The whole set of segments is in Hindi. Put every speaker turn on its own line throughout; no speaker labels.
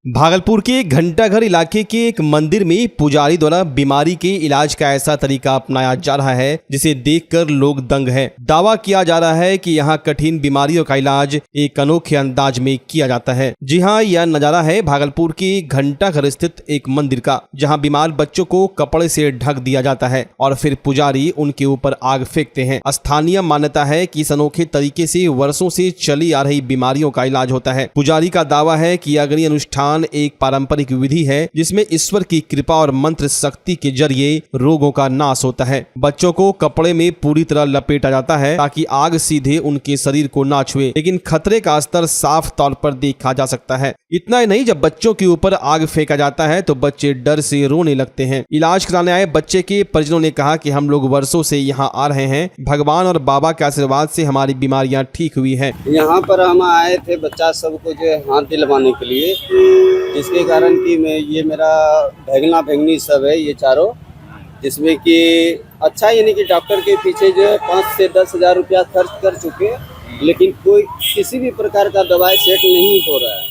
भागलपुर के घंटाघर इलाके के एक मंदिर में पुजारी द्वारा बीमारी के इलाज का ऐसा तरीका अपनाया जा रहा है जिसे देखकर लोग दंग हैं। दावा किया जा रहा है कि यहाँ कठिन बीमारियों का इलाज एक अनोखे अंदाज में किया जाता है। जी हाँ, यह नजारा है भागलपुर के घंटाघर स्थित एक मंदिर का, जहाँ बीमार बच्चों को कपड़े से ढक दिया जाता है और फिर पुजारी उनके ऊपर आग फेंकते हैं। स्थानीय मान्यता है कि इस अनोखे तरीके से वर्षों से चली आ रही बीमारियों का इलाज होता है। पुजारी का दावा है कि अग्नि अनुष्ठान एक पारंपरिक विधि है जिसमें ईश्वर की कृपा और मंत्र शक्ति के जरिए रोगों का नाश होता है। बच्चों को कपड़े में पूरी तरह लपेटा जाता है ताकि आग सीधे उनके शरीर को ना छुए, लेकिन खतरे का स्तर साफ तौर पर देखा जा सकता है। इतना ही नहीं, जब बच्चों के ऊपर आग फेंका जाता है तो बच्चे डर से रोने लगते हैं। इलाज कराने आए बच्चे के परिजनों ने कहा कि हम लोग वर्षों से यहाँ आ रहे हैं, भगवान और बाबा के आशीर्वाद से हमारी बीमारियाँ ठीक हुई है।
यहाँ पर हम आए थे बच्चा सबको जो हाथ दिलवाने के लिए, जिसके कारण कि ये मेरा भैगना भैगनी सब है ये चारों, जिसमें कि अच्छा यानी कि डॉक्टर के पीछे जो है 5 से 10 हज़ार रुपया खर्च कर चुके, लेकिन कोई किसी भी प्रकार का दवाई सेट नहीं हो रहा है।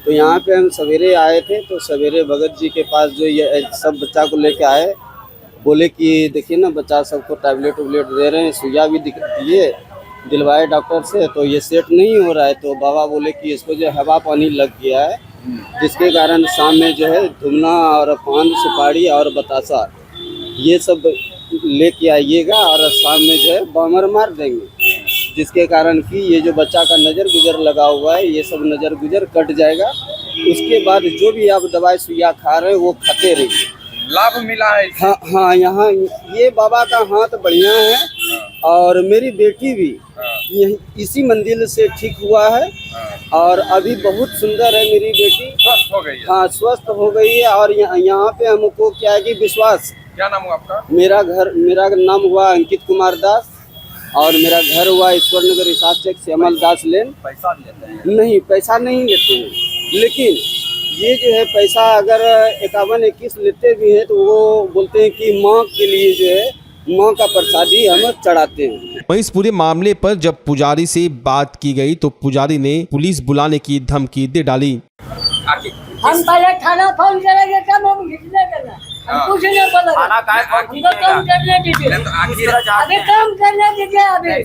तो यहाँ पे हम सवेरे आए थे, तो सवेरे भगत जी के पास जो ये सब बच्चा को लेके आए, बोले कि देखिए ना बच्चा सबको टैबलेट वैबलेट दे रहे हैं, सुइया भी दिए दिलवाए डॉक्टर से, तो ये सेट नहीं हो रहा है। तो बाबा बोले कि इसको जो हवा पानी लग गया है, जिसके कारण शाम में जो है धुमना और पान सुपारी और बतासा ये सब लेके आइएगा और शाम में जो है बमर मार देंगे, जिसके कारण कि ये जो बच्चा का नज़र गुजर लगा हुआ है ये सब नज़र गुजर कट जाएगा। उसके बाद जो भी आप दवाई सुइया खा रहे हैं वो खाते रहिए।
लाभ मिला है।
हाँ, यहाँ ये बाबा का हाथ बढ़िया है और मेरी बेटी भी इसी मंदिर से ठीक हुआ है और अभी बहुत सुंदर है मेरी बेटी,
स्वस्थ हो गई है।
हाँ, स्वस्थ हो गई है। और यहाँ पे हमको क्या है कि विश्वास।
क्या नाम हुआ आपका?
मेरा नाम हुआ अंकित कुमार दास और मेरा घर हुआ ईश्वर नगर इसाद चेक श्यामल दास लेन।
पैसा लेते हैं?
नहीं, पैसा नहीं लेते हैं, लेकिन ये जो है पैसा अगर 51-21 लेते भी हैं तो वो बोलते हैं कि माँ के लिए जो है माँ का प्रसादी हम चढ़ाते हैं।
वहीं इस पूरे मामले पर जब पुजारी से बात की गई तो पुजारी ने पुलिस बुलाने की धमकी दे डाली।
हम पहले थाना फोन करेंगे तब हम घिसने देना, हम कुछ नहीं बोलेंगे। हमको काम करने दीजिए, अभी काम करने दीजिए, अभी हम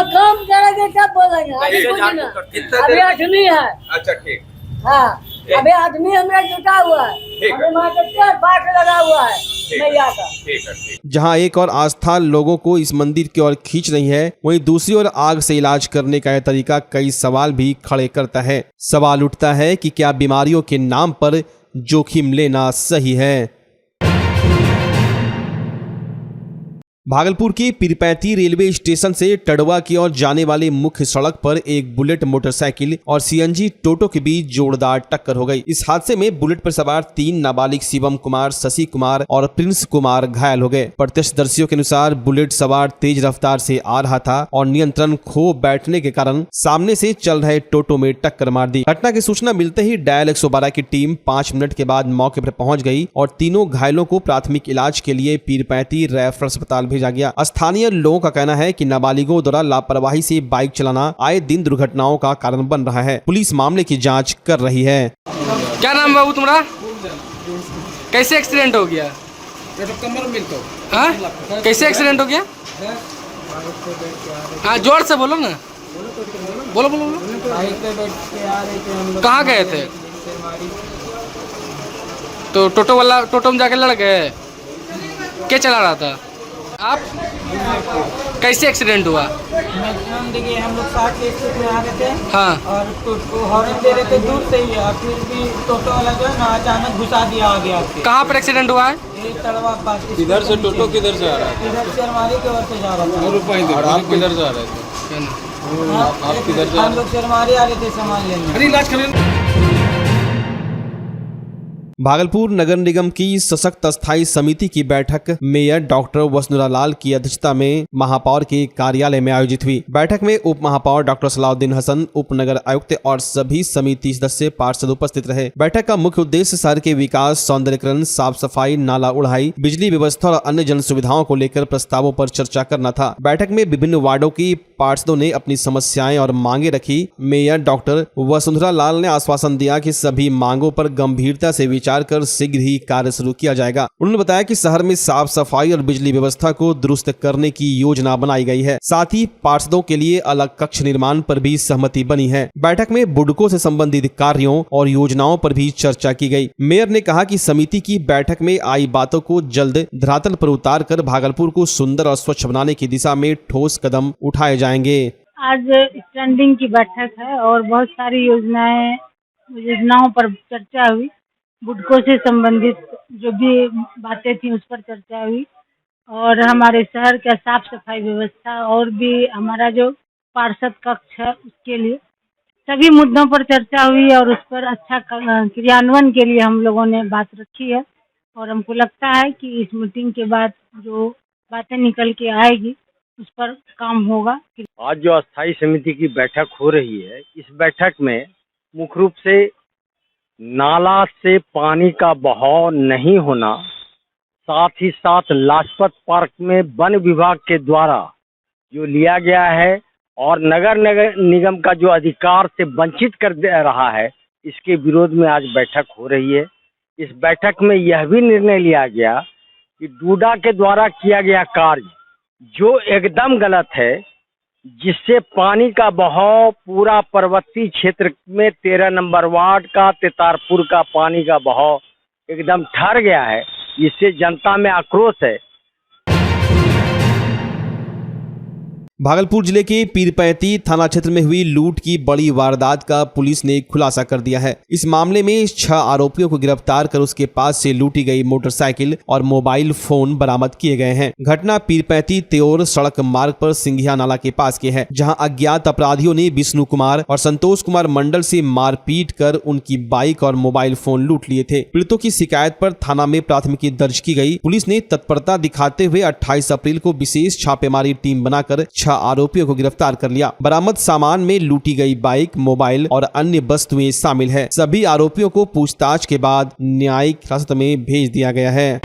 काम करेंगे तब बोलेंगे, अभी कुछ नहीं। अभी आदमी है।
अच्छा, ठीक।
हाँ, अभी आदमी हमें जुटा हुआ है, अभी वहाँ पाठ लगा हुआ है मैया का।
जहां एक और आस्था लोगों को इस मंदिर की ओर खींच रही है, वहीं दूसरी ओर आग से इलाज करने का यह तरीका कई सवाल भी खड़े करता है। सवाल उठता है कि क्या बीमारियों के नाम पर जोखिम लेना सही है? भागलपुर के पीरपैंती रेलवे स्टेशन से टडवा की ओर जाने वाले मुख्य सड़क पर एक बुलेट मोटरसाइकिल और सीएनजी टोटो के बीच जोरदार टक्कर हो गई। इस हादसे में बुलेट पर सवार 3 नाबालिग शिवम कुमार, शशि कुमार और प्रिंस कुमार घायल हो गए। प्रत्यक्षदर्शियों के अनुसार बुलेट सवार तेज रफ्तार से आ रहा था और नियंत्रण खो बैठने के कारण सामने से चल रहे टोटो में टक्कर मार दी। घटना की सूचना मिलते ही डायल 112 की टीम 5 मिनट के बाद मौके पर पहुंच गई और तीनों घायलों को प्राथमिक इलाज के लिए पीरपैंती रेफरल अस्पताल भेजा गया। स्थानीय लोगों का कहना है कि नाबालिगों द्वारा लापरवाही से बाइक चलाना आए दिन दुर्घटनाओं का कारण बन रहा है। पुलिस मामले की जांच कर रही है।
क्या नाम बाबू तुम्हारा? कैसे एक्सीडेंट हो गया? हाँ, कैसे एक्सीडेंट हो गया? हाँ, जोर से बोलो ना, बोलो बोलो बोलो। कहाँ गए थे? तो टोटो में जाके लड़ गए? क्या चला रहा था आप? कैसे एक्सीडेंट हुआ?
मैक्सिमम देखिए हम लोग 60 के स्पीड में आ रहे थे।
हाँ,
और टोटो हॉर्न दे रहे थे दूर से ही, और फिर भी टोटो वाला जो है ना अचानक घुसा दिया आगे आपके।
कहाँ पर एक्सीडेंट हुआ है?
ये तड़वा पास।
किधर से टोटो किधर से आ रहा है?
इधर से हमारी की ओर से जा रहा था।
और आप किधर से आ रहे थे? आप किधर से?
हम लोग से हमारे आ रहे थे सामान लेने।
भागलपुर नगर निगम की सशक्त स्थायी समिति की बैठक मेयर डॉक्टर वसुंधरा लाल की अध्यक्षता में महापौर के कार्यालय में आयोजित हुई। बैठक में उप महापौर डॉक्टर सलाउद्दीन हसन, उप नगर आयुक्त और सभी समिति सदस्य पार्षद उपस्थित रहे। बैठक का मुख्य उद्देश्य शहर के विकास, सौंदर्यीकरण, साफ सफाई, नाला उड़ाई, बिजली व्यवस्था और अन्य जन सुविधाओं को लेकर प्रस्तावों पर चर्चा करना था। बैठक में विभिन्न वार्डों की पार्षदों ने अपनी समस्याएं और मांगे रखी। मेयर डॉक्टर वसुंधरा लाल ने आश्वासन दिया कि सभी मांगों पर गंभीरता से विचार कर शीघ्र ही कार्य शुरू किया जाएगा। उन्होंने बताया कि शहर में साफ सफाई और बिजली व्यवस्था को दुरुस्त करने की योजना बनाई गई है। साथ ही पार्षदों के लिए अलग कक्ष निर्माण पर भी सहमति बनी है। बैठक में बुडको से संबंधित कार्यों और योजनाओं पर भी चर्चा की गई। मेयर ने कहा कि समिति की बैठक में आई बातों को जल्द धरातल पर उतार कर भागलपुर को सुंदर और स्वच्छ बनाने की दिशा में ठोस कदम उठाए जाएंगे।
आज स्टैंडिंग की बैठक है और बहुत सारी योजनाओं पर चर्चा हुई। बुडको से संबंधित जो भी बातें थी उस पर चर्चा हुई और हमारे शहर का साफ सफाई व्यवस्था और भी हमारा जो पार्षद कक्ष है उसके लिए सभी मुद्दों पर चर्चा हुई और उस पर अच्छा क्रियान्वयन के लिए हम लोगों ने बात रखी है और हमको लगता है कि इस मीटिंग के बाद जो बातें निकल के आएगी उस पर काम होगा।
आज जो अस्थायी समिति की बैठक हो रही है, इस बैठक में मुख्य रूप से नाला से पानी का बहाव नहीं होना, साथ ही साथ लाजपत पार्क में वन विभाग के द्वारा जो लिया गया है और नगर निगम का जो अधिकार से वंचित कर दे रहा है, इसके विरोध में आज बैठक हो रही है। इस बैठक में यह भी निर्णय लिया गया कि डूडा के द्वारा किया गया कार्य जो एकदम गलत है, जिससे पानी का बहाव पूरा पर्वतीय क्षेत्र में 13 नंबर वार्ड का तेतारपुर का पानी का बहाव एकदम ठहर गया है, इससे जनता में आक्रोश है।
भागलपुर जिले के पीरपैंती थाना क्षेत्र में हुई लूट की बड़ी वारदात का पुलिस ने खुलासा कर दिया है। इस मामले में 6 आरोपियों को गिरफ्तार कर उसके पास से लूटी गई मोटरसाइकिल और मोबाइल फोन बरामद किए गए हैं। घटना पीरपैंती त्योर सड़क मार्ग पर सिंघिया नाला के पास की है, जहां अज्ञात अपराधियों ने विष्णु कुमार और संतोष कुमार मंडल से मारपीट कर उनकी बाइक और मोबाइल फोन लूट लिए थे। पीड़ितों की शिकायत पर थाना में प्राथमिकी दर्ज की गई। पुलिस ने तत्परता दिखाते हुए 28 अप्रैल को विशेष छापेमारी टीम बनाकर 6 आरोपियों को गिरफ्तार कर लिया। बरामद सामान में लूटी गई बाइक, मोबाइल और अन्य वस्तुएं शामिल है। सभी आरोपियों को पूछताछ के बाद न्यायिक हिरासत में भेज दिया गया है।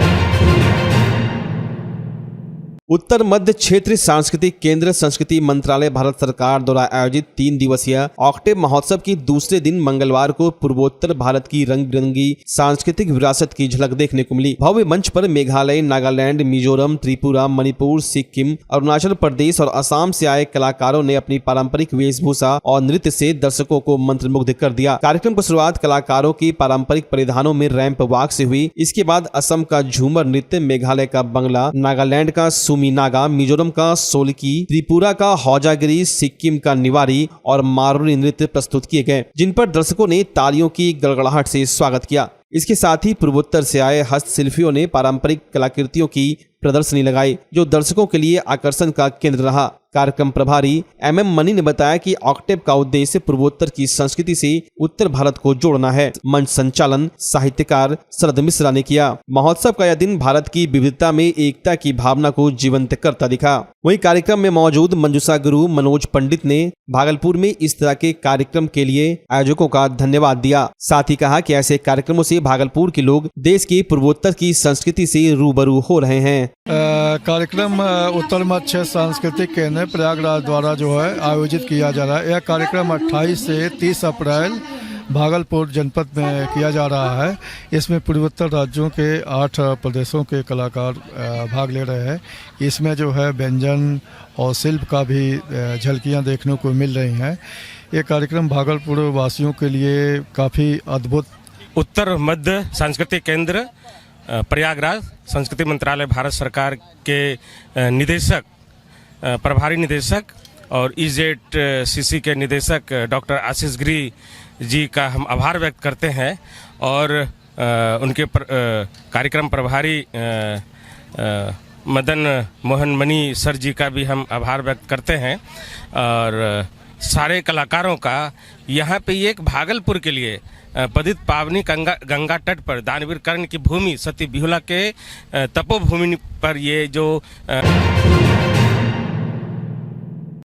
उत्तर मध्य क्षेत्र सांस्कृतिक केंद्र संस्कृति मंत्रालय भारत सरकार द्वारा आयोजित 3 दिवसीय ऑक्टेव महोत्सव की दूसरे दिन मंगलवार को पूर्वोत्तर भारत की रंग बिरंगी सांस्कृतिक विरासत की झलक देखने को मिली। भव्य मंच पर मेघालय, नागालैंड, मिजोरम, त्रिपुरा, मणिपुर, सिक्किम, अरुणाचल प्रदेश और असम से आए कलाकारों ने अपनी पारंपरिक वेशभूषा और नृत्य से दर्शकों को मंत्रमुग्ध कर दिया। कार्यक्रम की शुरुआत कलाकारों की पारंपरिक परिधानों में रैंप वॉक से हुई। इसके बाद असम का झूमर नृत्य, मेघालय का बंगला, नागालैंड का नागा, मिजोरम का सोलकी, त्रिपुरा का हौजागिरी, सिक्किम का निवारी और मारुनी नृत्य प्रस्तुत किए गए, जिन पर दर्शकों ने तालियों की गड़गड़ाहट से स्वागत किया। इसके साथ ही पूर्वोत्तर से आए हस्तशिल्पियों ने पारंपरिक कलाकृतियों की प्रदर्शनी लगाई, जो दर्शकों के लिए आकर्षण का केंद्र रहा। कार्यक्रम प्रभारी MM मनी ने बताया कि ऑक्टेव का उद्देश्य पूर्वोत्तर की संस्कृति से उत्तर भारत को जोड़ना है। मंच संचालन साहित्यकार शरद मिश्रा ने किया। महोत्सव का यह दिन भारत की विविधता में एकता की भावना को जीवंत करता दिखा। वहीं कार्यक्रम में मौजूद मंजूषा गुरु मनोज पंडित ने भागलपुर में इस तरह के कार्यक्रम के लिए आयोजकों का धन्यवाद दिया। साथ ही कहा कि ऐसे कार्यक्रमों से भागलपुर के लोग देश के पूर्वोत्तर की संस्कृति से रूबरू हो रहे हैं।
कार्यक्रम उत्तर मध्य सांस्कृतिक केंद्र प्रयागराज द्वारा जो है आयोजित किया जा रहा है। यह कार्यक्रम 28 से 30 अप्रैल भागलपुर जनपद में किया जा रहा है। इसमें पूर्वोत्तर राज्यों के 8 प्रदेशों के कलाकार भाग ले रहे हैं। इसमें जो है व्यंजन और शिल्प का भी झलकियां देखने को मिल रही हैं। ये कार्यक्रम भागलपुर वासियों के लिए काफ़ी अद्भुत।
उत्तर मध्य सांस्कृतिक केंद्र प्रयागराज संस्कृति मंत्रालय भारत सरकार के निदेशक, प्रभारी निदेशक और EZCC के निदेशक डॉक्टर आशीष गिरी जी का हम आभार व्यक्त करते हैं और उनके कार्यक्रम प्रभारी मदन मोहन मनी सर जी का भी हम आभार व्यक्त करते हैं। और सारे कलाकारों का यहाँ पे एक भागलपुर के लिए पतित पावनी गंगा तट पर दानवीर कर्ण की भूमि सती बिहुला के तपोभूमि पर ये जो